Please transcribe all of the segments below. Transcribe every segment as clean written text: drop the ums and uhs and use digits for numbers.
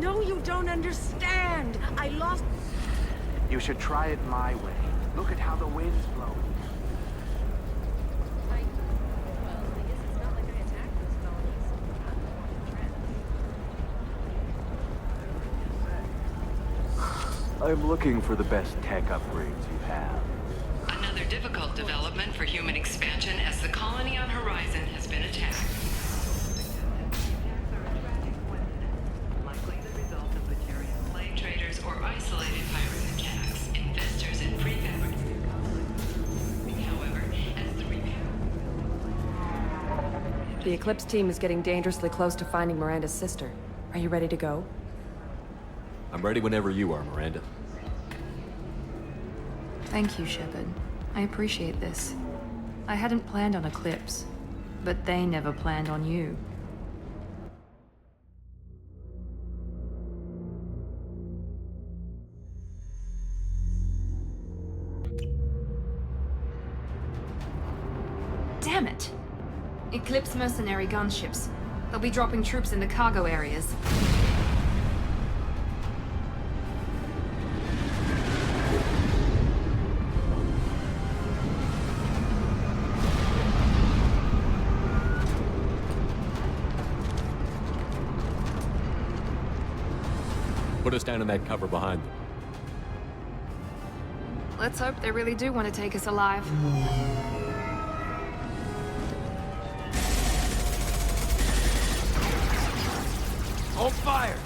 No, you don't understand. I lost... You should try it my way. Look at how the wind's blowing. Well, I guess it's not like I attacked those colonies. I'm looking for the best tech upgrades you have. Another difficult development for human expansion as the colony on Horizon has been attacked. Likely the result of Batarian slave traders or isolated pirate attacks, investors and prefabricators. However, as the repair... The Eclipse team is getting dangerously close to finding Miranda's sister. Are you ready to go? I'm ready whenever you are, Miranda. Thank you, Shepard. I appreciate this. I hadn't planned on Eclipse, but they never planned on you. Damn it! Eclipse mercenary gunships. They'll be dropping troops in the cargo areas. Put us down in that cover behind them. Let's hope they really do want to take us alive. Hold fire!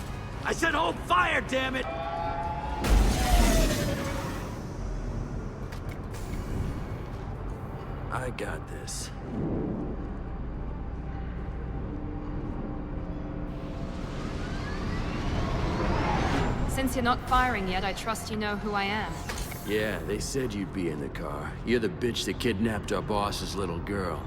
I said hold fire, damn it! I got this. Since you're not firing yet, I trust you know who I am. Yeah, they said you'd be in the car. You're the bitch that kidnapped our boss's little girl.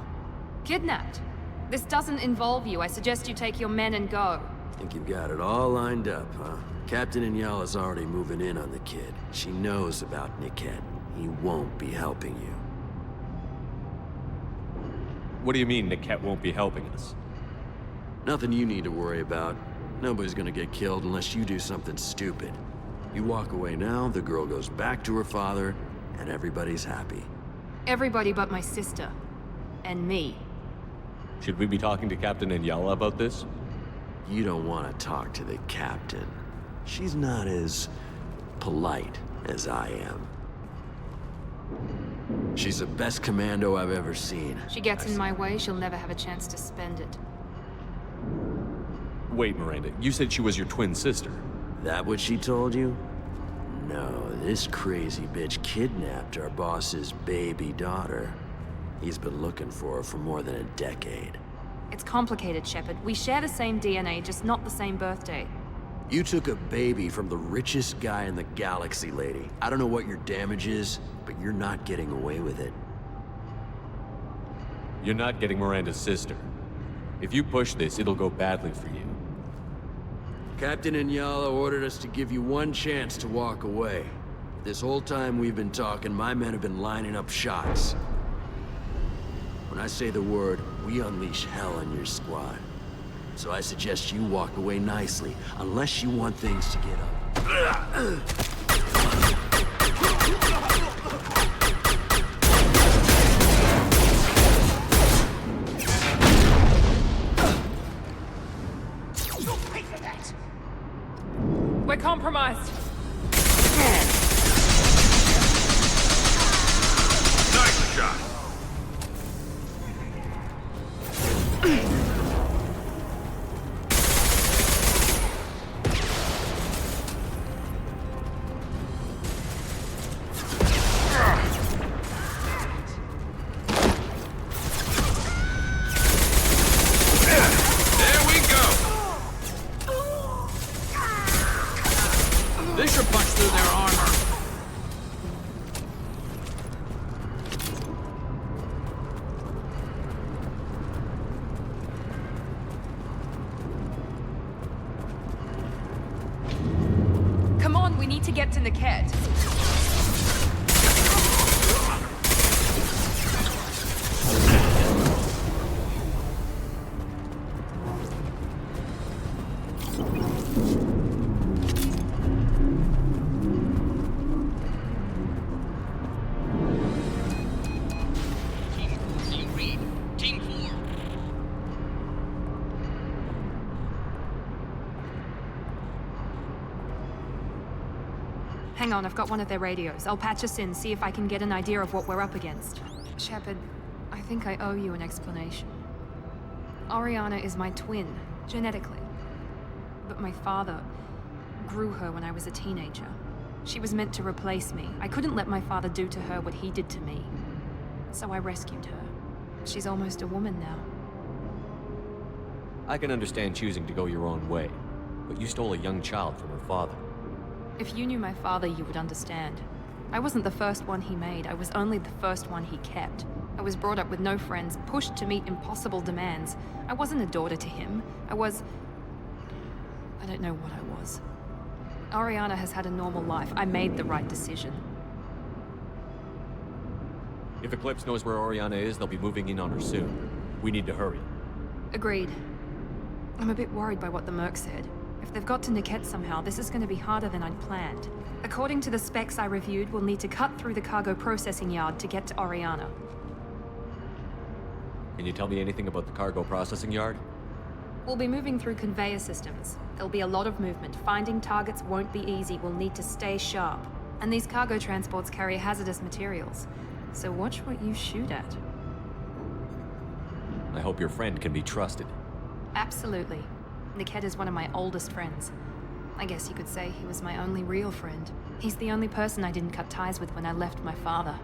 Kidnapped? This doesn't involve you. I suggest you take your men and go. Think you've got it all lined up, huh? Captain Inyala's already moving in on the kid. She knows about Niket. He won't be helping you. What do you mean Niket won't be helping us? Nothing you need to worry about. Nobody's gonna get killed unless you do something stupid. You walk away now, the girl goes back to her father, and everybody's happy. Everybody but my sister. And me. Should we be talking to Captain Inyala about this? You don't want to talk to the captain. She's not as polite as I am. She's the best commando I've ever seen. She gets in my way, she'll never have a chance to spend it. Wait, Miranda, you said she was your twin sister. That what she told you? No, this crazy bitch kidnapped our boss's baby daughter. He's been looking for her for more than a decade. It's complicated, Shepard. We share the same DNA, just not the same birthday. You took a baby from the richest guy in the galaxy, lady. I don't know what your damage is, but you're not getting away with it. You're not getting Miranda's sister. If you push this, it'll go badly for you. Captain Inyala ordered us to give you one chance to walk away. This whole time we've been talking, my men have been lining up shots. When I say the word, we unleash hell on your squad. So I suggest you walk away nicely, unless you want things to get up. We're compromised. Nice shot. There we go. This should punch through their armor. Come on, we need to get to Niket. Hang on, I've got one of their radios. I'll patch us in, see if I can get an idea of what we're up against. Shepard, I think I owe you an explanation. Oriana is my twin, genetically. But my father grew her when I was a teenager. She was meant to replace me. I couldn't let my father do to her what he did to me. So I rescued her. She's almost a woman now. I can understand choosing to go your own way, but you stole a young child from her father. If you knew my father, you would understand. I wasn't the first one he made. I was only the first one he kept. I was brought up with no friends, pushed to meet impossible demands. I wasn't a daughter to him. I don't know what I was. Oriana has had a normal life. I made the right decision. If Eclipse knows where Oriana is, they'll be moving in on her soon. We need to hurry. Agreed. I'm a bit worried by what the Merc said. If they've got to Niket somehow, this is going to be harder than I'd planned. According to the specs I reviewed, we'll need to cut through the cargo processing yard to get to Oriana. Can you tell me anything about the cargo processing yard? We'll be moving through conveyor systems. There'll be a lot of movement. Finding targets won't be easy. We'll need to stay sharp. And these cargo transports carry hazardous materials. So watch what you shoot at. I hope your friend can be trusted. Absolutely. Niket is one of my oldest friends. I guess you could say he was my only real friend. He's the only person I didn't cut ties with when I left my father.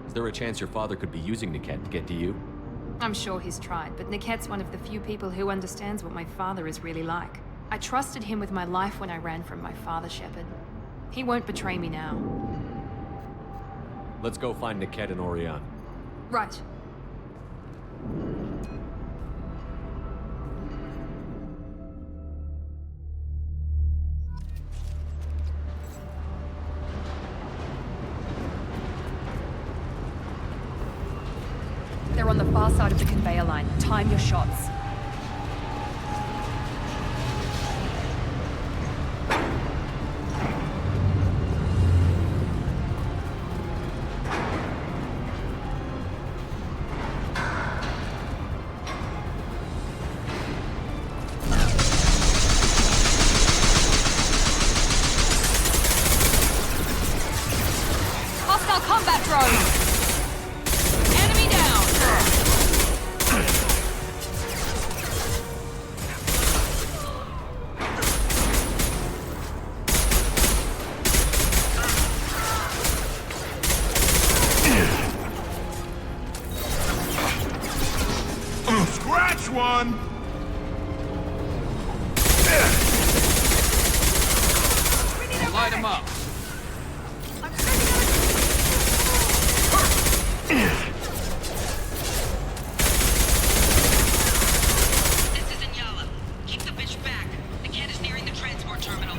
Is there a chance your father could be using Niket to get to you? I'm sure he's tried, but Niket's one of the few people who understands what my father is really like. I trusted him with my life when I ran from my father, Shepard. He won't betray me now. Let's go find Niket and Oriana. Right. They're on the far side of the conveyor line. Time your shots. Hostile combat drone! Enemy down! Scratch one! Light him up. This is Inyala. Keep the bitch back. The kid is nearing the transport terminal.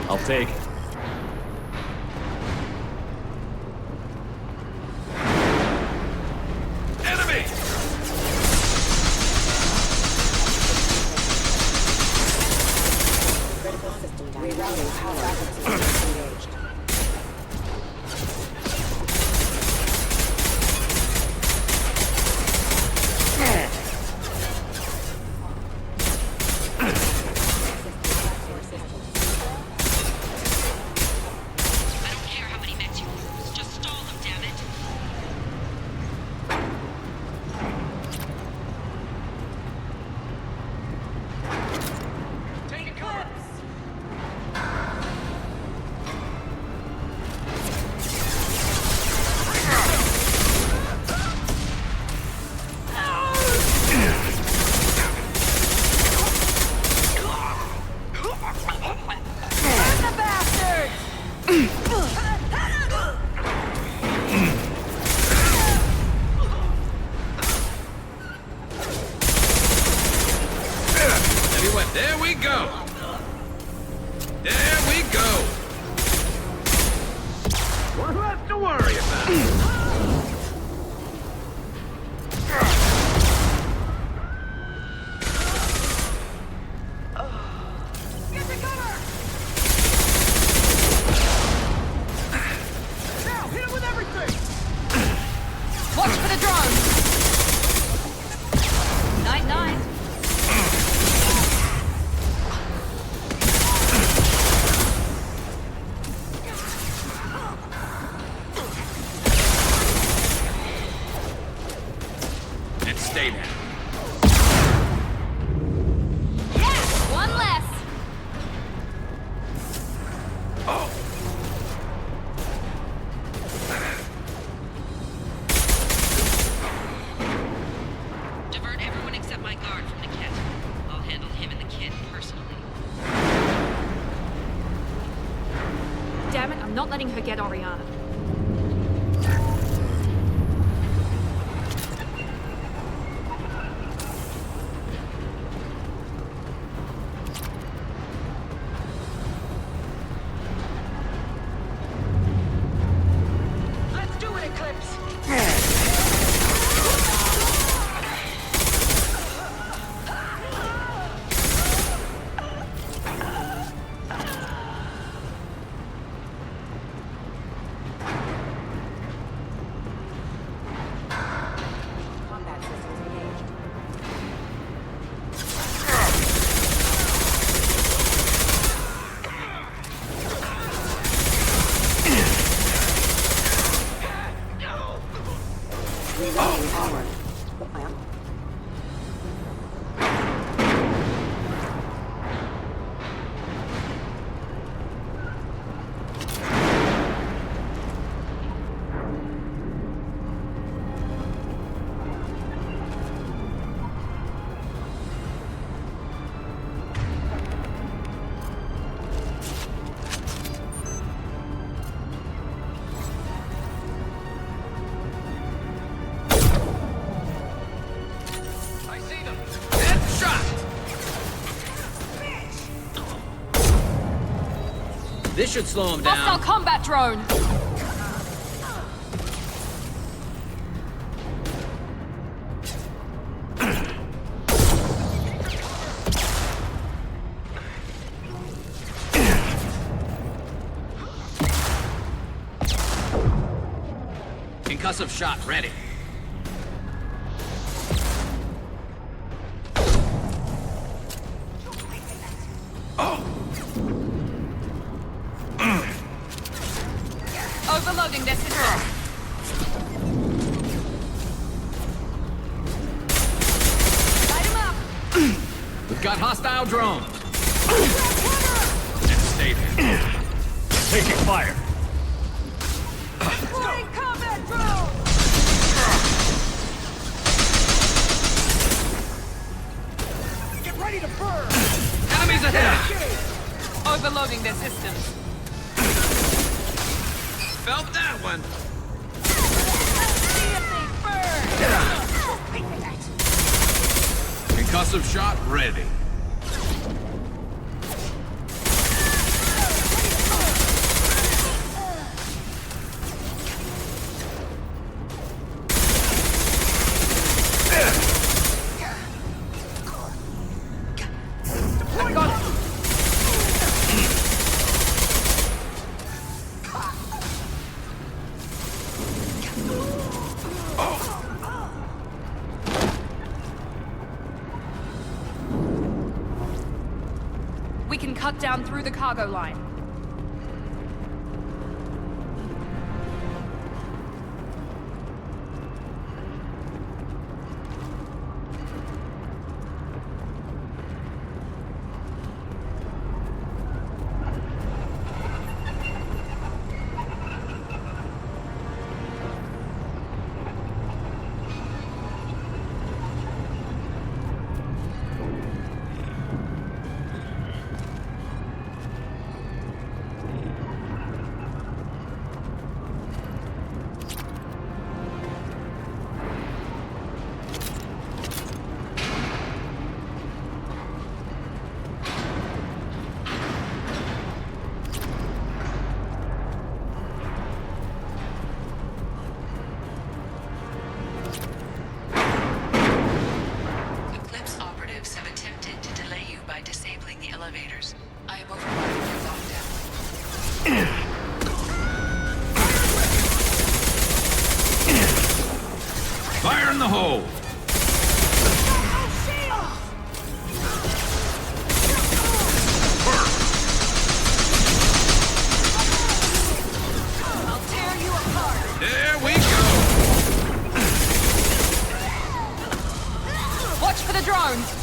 I'll take it. Enemy! to worry about. Watch for the drone! Night-night. And stay there. Yeah! One less! Divert everyone except my guard from the kit. I'll handle him and the kid personally. Damn it, I'm not letting her get Oriana. Let's do it, Eclipse! Combat systems engaged. Reloading onward. I see them! This should slow him Hostile down. combat drone! Concussive shot ready. Overloading their system. Light him up! We've got hostile drone. And stay there. Taking fire. Deploying combat drone! Get ready to burn! Enemies ahead. Overloading their systems. Felt that one. Concussive shot ready. I got it! We can cut down through the cargo line. in the hole! I'll tear you apart. There we go! Watch for the drones!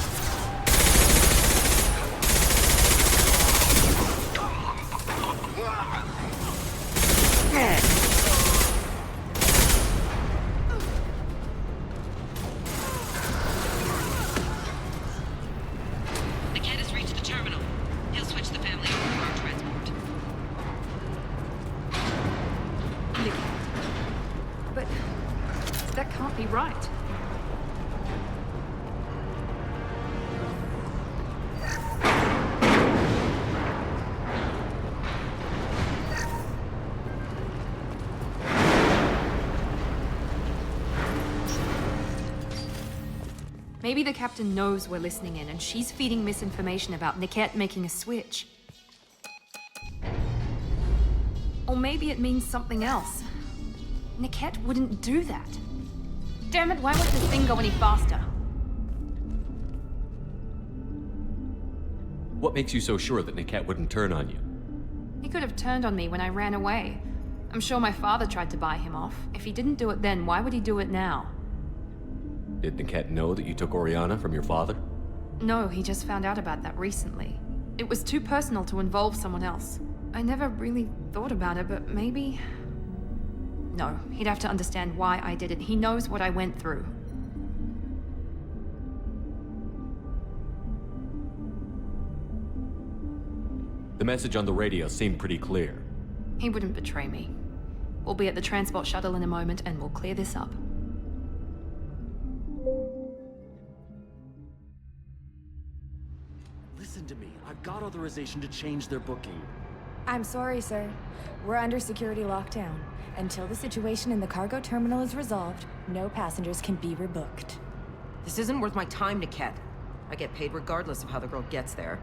The cat has reached the terminal. He'll switch the family over to our transport. But that can't be right. Maybe the captain knows we're listening in and she's feeding misinformation about Niket making a switch. Or maybe it means something else. Niket wouldn't do that. Damn it, why won't this thing go any faster? What makes you so sure that Niket wouldn't turn on you? He could have turned on me when I ran away. I'm sure my father tried to buy him off. If he didn't do it then, why would he do it now? Did Niket know that you took Oriana from your father? No, he just found out about that recently. It was too personal to involve someone else. I never really thought about it, but maybe... No, he'd have to understand why I did it. He knows what I went through. The message on the radio seemed pretty clear. He wouldn't betray me. We'll be at the transport shuttle in a moment and we'll clear this up. Listen to me. I've got authorization to change their booking. I'm sorry, sir. We're under security lockdown. Until the situation in the cargo terminal is resolved, no passengers can be rebooked. This isn't worth my time, Niket. I get paid regardless of how the girl gets there.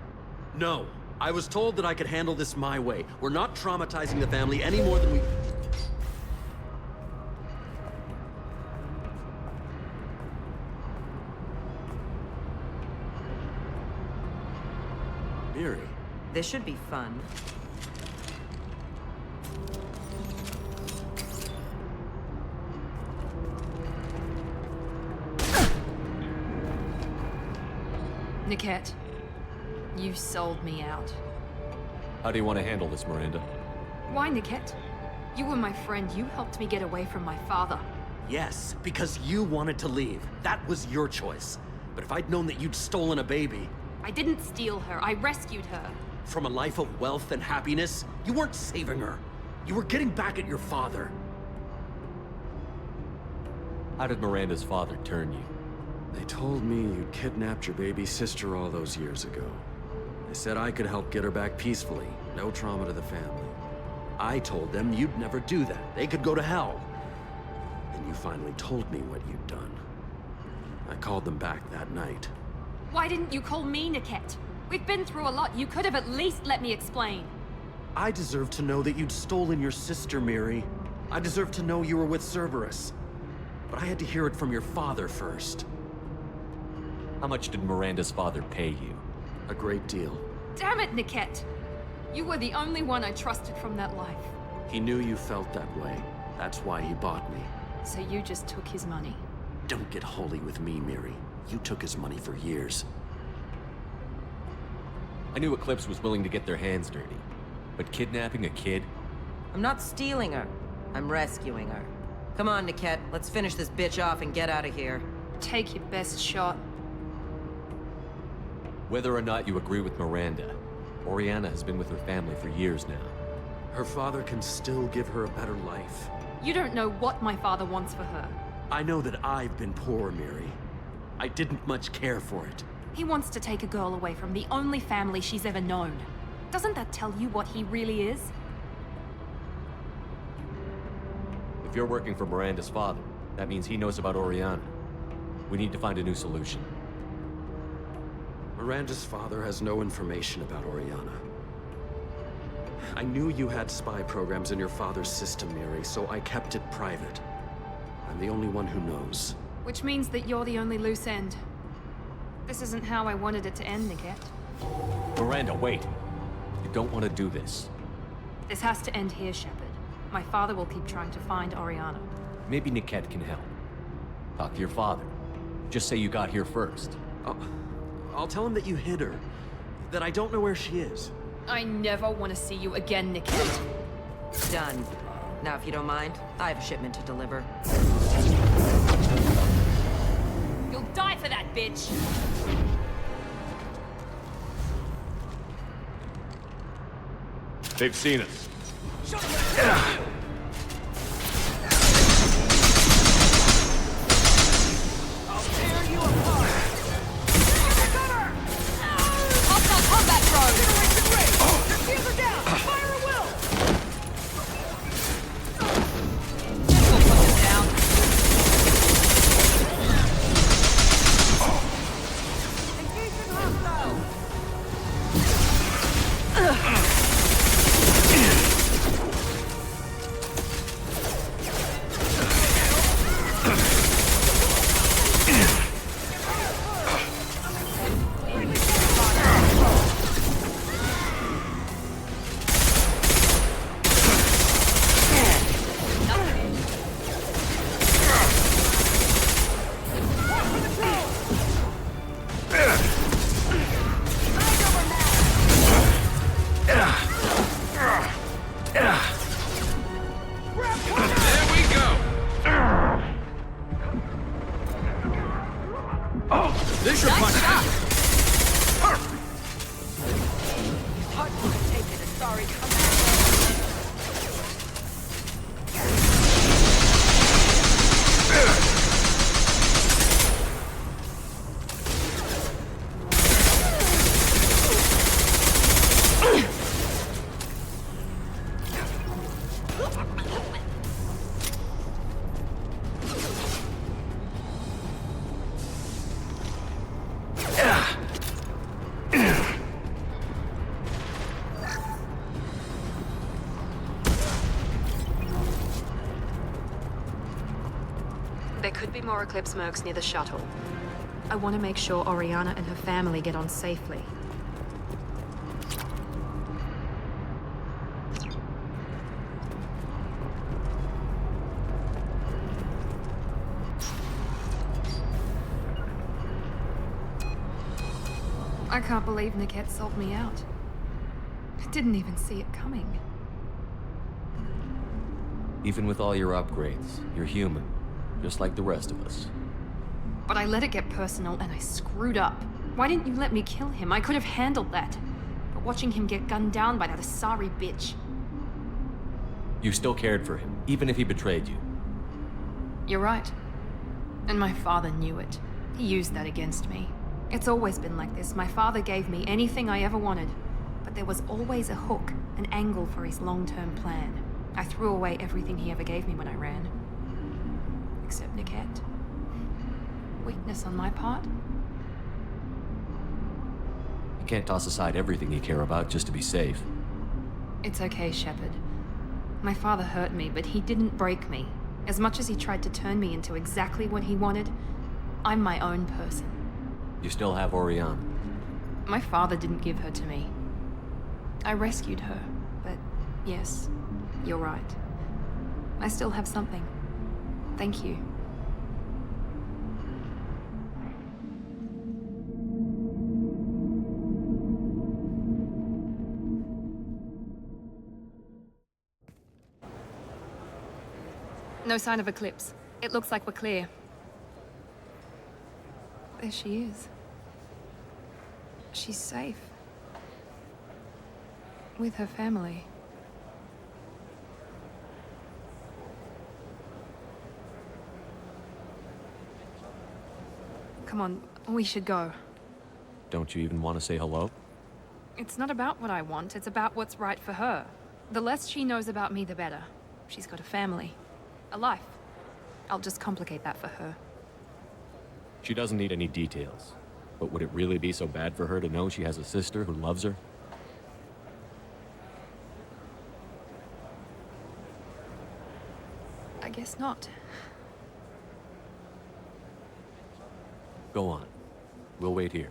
No. I was told that I could handle this my way. We're not traumatizing the family any more than we... Miri. This should be fun. Niket, you sold me out. How do you want to handle this, Miranda? Why, Niket? You were my friend. You helped me get away from my father. Yes, because you wanted to leave. That was your choice. But if I'd known that you'd stolen a baby... I didn't steal her. I rescued her. From a life of wealth and happiness, you weren't saving her. You were getting back at your father. How did Miranda's father turn you? They told me you'd kidnapped your baby sister all those years ago. They said I could help get her back peacefully. No trauma to the family. I told them you'd never do that. They could go to hell. And you finally told me what you'd done. I called them back that night. Why didn't you call me, Niket? We've been through a lot. You could have at least let me explain. I deserve to know that you'd stolen your sister, Miri. I deserve to know you were with Cerberus. But I had to hear it from your father first. How much did Miranda's father pay you? A great deal. Damn it, Niket! You were the only one I trusted from that life. He knew you felt that way. That's why he bought me. So you just took his money. Don't get holy with me, Miri. You took his money for years. I knew Eclipse was willing to get their hands dirty. But kidnapping a kid? I'm not stealing her. I'm rescuing her. Come on, Niket. Let's finish this bitch off and get out of here. Take your best shot. Whether or not you agree with Miranda, Oriana has been with her family for years now. Her father can still give her a better life. You don't know what my father wants for her. I know that I've been poor, Miri. I didn't much care for it. He wants to take a girl away from the only family she's ever known. Doesn't that tell you what he really is? If you're working for Miranda's father, that means he knows about Oriana. We need to find a new solution. Miranda's father has no information about Oriana. I knew you had spy programs in your father's system, Miri, so I kept it private. I'm the only one who knows. Which means that you're the only loose end. This isn't how I wanted it to end, Niket. Miranda, wait. You don't want to do this. This has to end here, Shepard. My father will keep trying to find Oriana. Maybe Niket can help. Talk to your father. Just say you got here first. I'll tell him that you hid her. That I don't know where she is. I never want to see you again, Niket. Done. Now, if you don't mind, I have a shipment to deliver. You'll die for that, bitch! They've seen us. Hostile combat drone! Your shields are down! Fire at will! Just go put them down. Engaging hostile! There could be more Eclipse mercs near the shuttle. I want to make sure Oriana and her family get on safely. I can't believe Niket sold me out. I didn't even see it coming. Even with all your upgrades, you're human. Just like the rest of us. But I let it get personal and I screwed up. Why didn't you let me kill him? I could have handled that. But watching him get gunned down by that Asari bitch. You still cared for him, even if he betrayed you. You're right. And my father knew it. He used that against me. It's always been like this. My father gave me anything I ever wanted. But there was always a hook, an angle for his long-term plan. I threw away everything he ever gave me when I ran. Except Niket. Weakness on my part? You can't toss aside everything you care about just to be safe. It's okay, Shepard. My father hurt me, but he didn't break me. As much as he tried to turn me into exactly what he wanted, I'm my own person. You still have Oriana. My father didn't give her to me. I rescued her, but yes, you're right. I still have something. Thank you. No sign of Eclipse. It looks like we're clear. There she is. She's safe. With her family. Come on, we should go. Don't you even want to say hello? It's not about what I want, it's about what's right for her. The less she knows about me, the better. She's got a family. A life. I'll just complicate that for her. She doesn't need any details. But would it really be so bad for her to know she has a sister who loves her? I guess not. Go on. We'll wait here.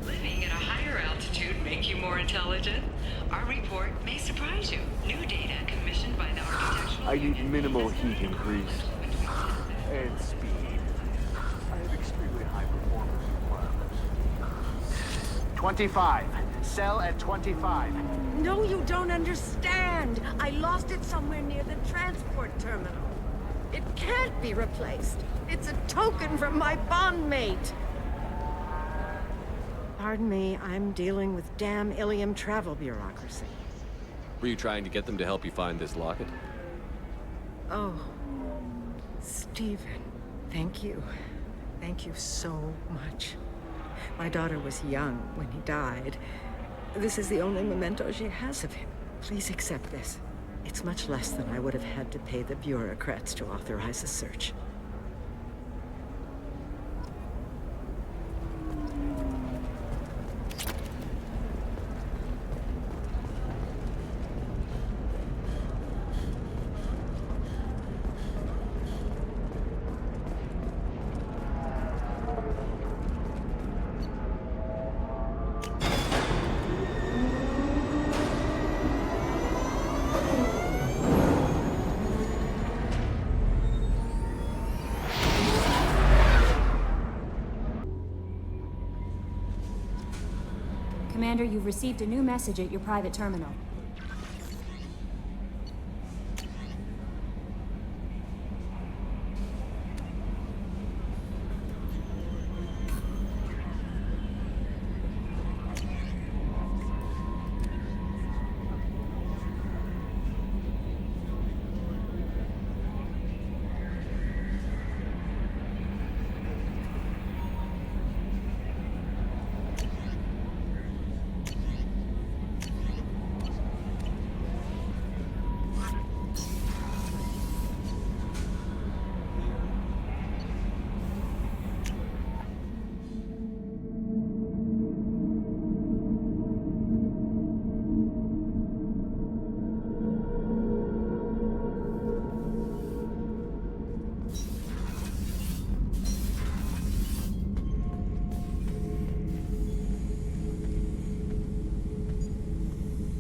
Living at a higher altitude make you more intelligent? Our report may surprise you. New data commissioned by the architectural I need unit minimal has heat increase and speed. I have extremely high performance requirements. 25. Sell at 25. No, you don't understand. I lost it somewhere near the transport terminal. It can't be replaced. It's a token from my bondmate. Pardon me, I'm dealing with damn Ilium travel bureaucracy. Were you trying to get them to help you find this locket? Oh, Stephen, thank you. Thank you so much. My daughter was young when he died. This is the only memento she has of him. Please accept this. It's much less than I would have had to pay the bureaucrats to authorize a search. Commander, you've received a new message at your private terminal.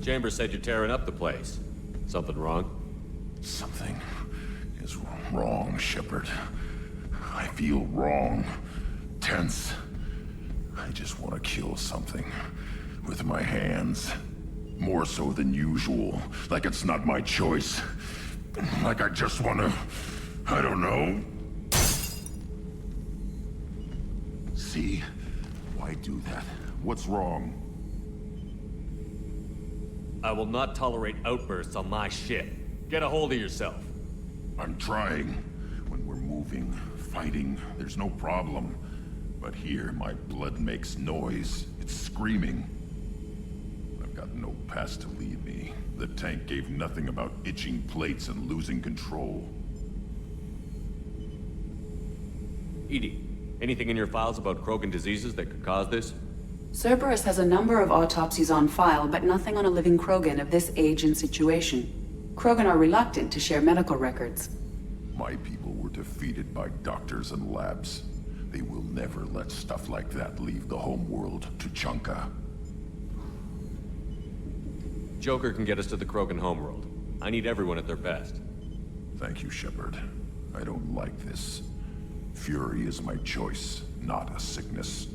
Chambers said you're tearing up the place. Something wrong? Something is wrong, Shepard. I feel wrong. Tense. I just want to kill something. With my hands. More so than usual. Like it's not my choice. Like I just want to... I don't know. See? Why do that? What's wrong? I will not tolerate outbursts on my ship. Get a hold of yourself. I'm trying. When we're moving, fighting, there's no problem. But here, my blood makes noise. It's screaming. I've got no past to lead me. The tank gave nothing about itching plates and losing control. EDI, anything in your files about Krogan diseases that could cause this? Cerberus has a number of autopsies on file, but nothing on a living Krogan of this age and situation. Krogan are reluctant to share medical records. My people were defeated by doctors and labs. They will never let stuff like that leave the homeworld to Chunka. Joker can get us to the Krogan homeworld. I need everyone at their best. Thank you, Shepard. I don't like this. Fury is my choice, not a sickness.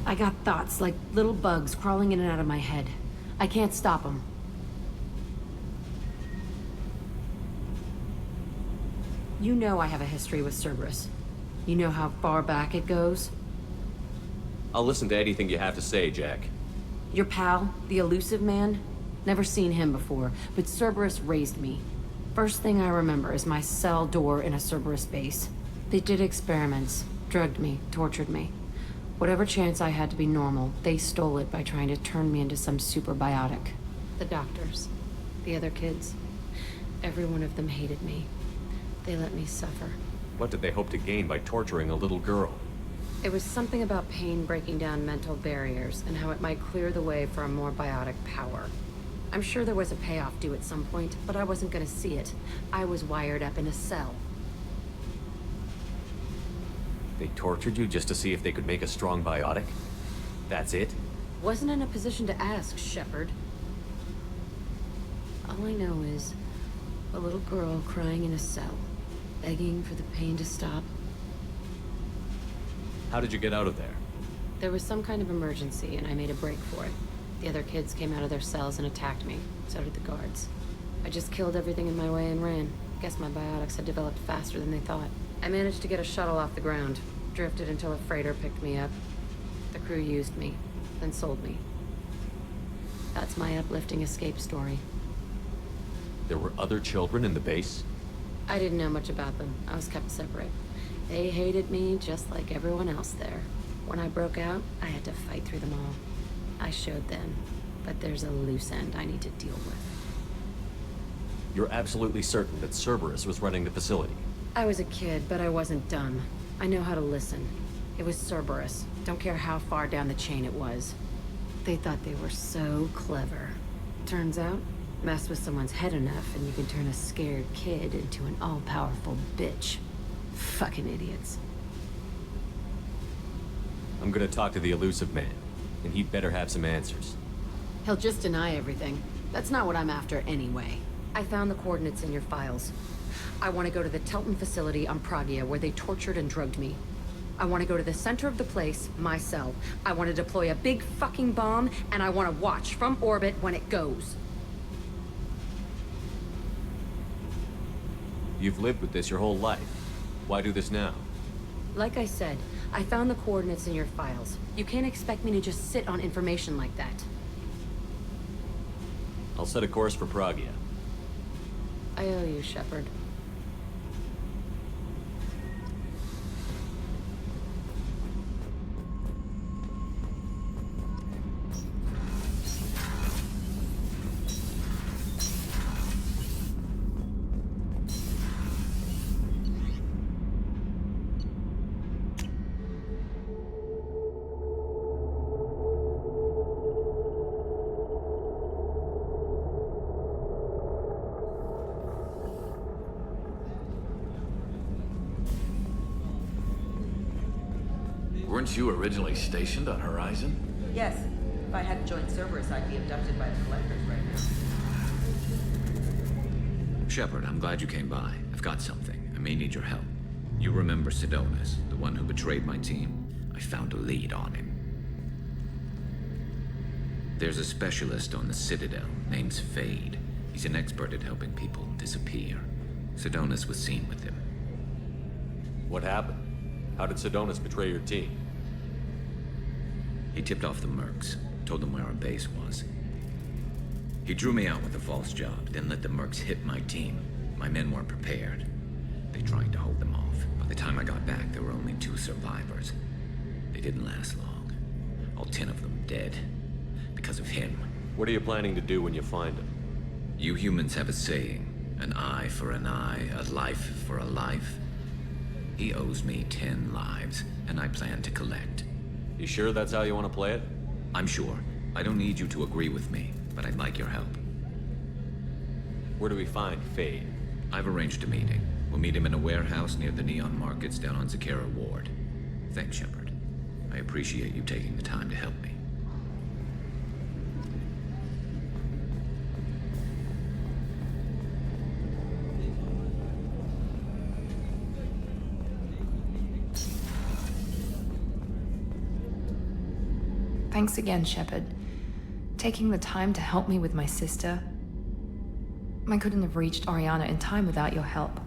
I got thoughts like little bugs crawling in and out of my head. I can't stop them. You know I have a history with Cerberus. You know how far back it goes? I'll listen to anything you have to say, Jack. Your pal, the elusive man? Never seen him before, but Cerberus raised me. First thing I remember is my cell door in a Cerberus base. They did experiments, drugged me, tortured me. Whatever chance I had to be normal, they stole it by trying to turn me into some superbiotic. The doctors, the other kids, every one of them hated me. They let me suffer. What did they hope to gain by torturing a little girl? It was something about pain breaking down mental barriers and how it might clear the way for a more biotic power. I'm sure there was a payoff due at some point, but I wasn't gonna see it. I was wired up in a cell. They tortured you just to see if they could make a strong biotic? That's it? Wasn't in a position to ask, Shepard. All I know is a little girl crying in a cell, begging for the pain to stop. How did you get out of there? There was some kind of emergency, and I made a break for it. The other kids came out of their cells and attacked me. So did the guards. I just killed everything in my way and ran. Guess my biotics had developed faster than they thought. I managed to get a shuttle off the ground. Drifted until a freighter picked me up. The crew used me, then sold me. That's my uplifting escape story. There were other children in the base? I didn't know much about them. I was kept separate. They hated me just like everyone else there. When I broke out, I had to fight through them all. I showed them, but there's a loose end I need to deal with. You're absolutely certain that Cerberus was running the facility? I was a kid, but I wasn't dumb. I know how to listen. It was Cerberus. Don't care how far down the chain it was. They thought they were so clever. Turns out, mess with someone's head enough and you can turn a scared kid into an all-powerful bitch. Fucking idiots. I'm gonna talk to the elusive man, and he'd better have some answers. He'll just deny everything. That's not what I'm after anyway. I found the coordinates in your files. I want to go to the Telton facility on Pródiga where they tortured and drugged me. I want to go to the center of the place, my cell. I want to deploy a big fucking bomb, and I want to watch from orbit when it goes. You've lived with this your whole life. Why do this now? Like I said, I found the coordinates in your files. You can't expect me to just sit on information like that. I'll set a course for Pródiga. I owe you, Shepard. Weren't you originally stationed on Horizon? Yes. If I hadn't joined Cerberus, I'd be abducted by the Collectors right now. Shepard, I'm glad you came by. I've got something. I may need your help. You remember Sidonis, the one who betrayed my team? I found a lead on him. There's a specialist on the Citadel named Fade. He's an expert at helping people disappear. Sidonis was seen with him. What happened? How did Sidonis betray your team? He tipped off the mercs, told them where our base was. He drew me out with a false job, then let the mercs hit my team. My men weren't prepared. They tried to hold them off. By the time I got back, there were only 2 survivors. They didn't last long. All 10 of them dead. Because of him. What are you planning to do when you find him? You humans have a saying. An eye for an eye, a life for a life. He owes me 10 lives, and I plan to collect. You sure that's how you want to play it? I'm sure. I don't need you to agree with me, but I'd like your help. Where do we find Fade? I've arranged a meeting. We'll meet him in a warehouse near the Neon Markets down on Zakera Ward. Thanks, Shepard. I appreciate you taking the time to help me. Thanks again, Shepard. Taking the time to help me with my sister. I couldn't have reached Oriana in time without your help.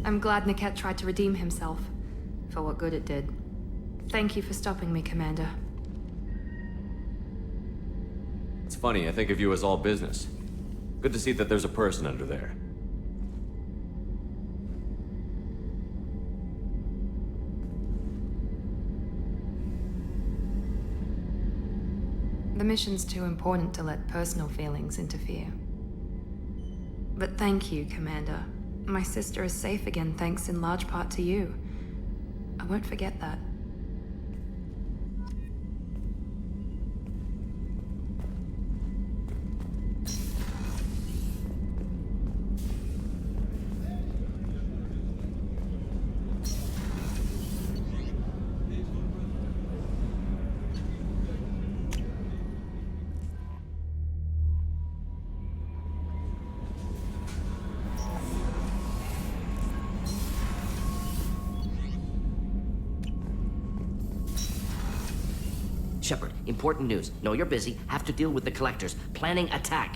I'm glad Niket tried to redeem himself, for what good it did. Thank you for stopping me, Commander. It's funny, I think of you as all business. Good to see that there's a person under there. The mission's too important to let personal feelings interfere. But thank you, Commander. My sister is safe again thanks in large part to you. I won't forget that. Shepard, important news. Know you're busy. Have to deal with the collectors. Planning attack.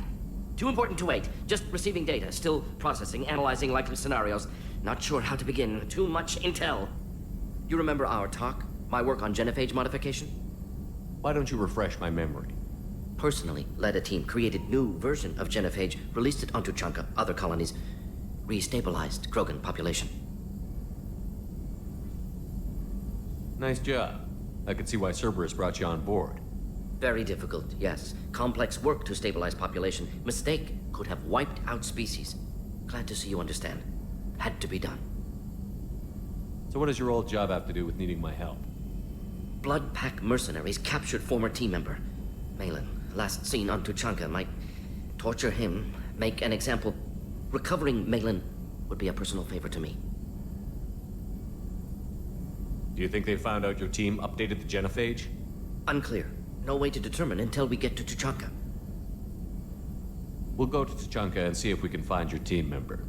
Too important to wait. Just receiving data. Still processing, analyzing likely scenarios. Not sure how to begin. Too much intel. You remember our talk? My work on genophage modification? Why don't you refresh my memory? Personally led a team, created new version of genophage, released it onto Chunka, other colonies, restabilized Krogan population. Nice job. I could see why Cerberus brought you on board. Very difficult, yes. Complex work to stabilize population. Mistake could have wiped out species. Glad to see you understand. Had to be done. So what does your old job have to do with needing my help? Blood Pack mercenaries captured former team member. Malin, last seen on Tuchanka, might torture him, make an example. Recovering Malin would be a personal favor to me. Do you think they found out your team updated the genophage? Unclear. No way to determine until we get to Tuchanka. We'll go to Tuchanka and see if we can find your team member.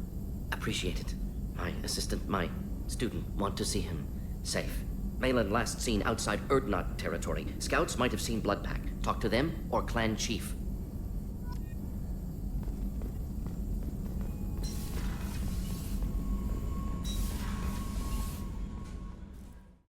Appreciate it. My assistant, my student, want to see him safe. Malin last seen outside Erdnot territory. Scouts might have seen Blood Pack. Talk to them or Clan Chief.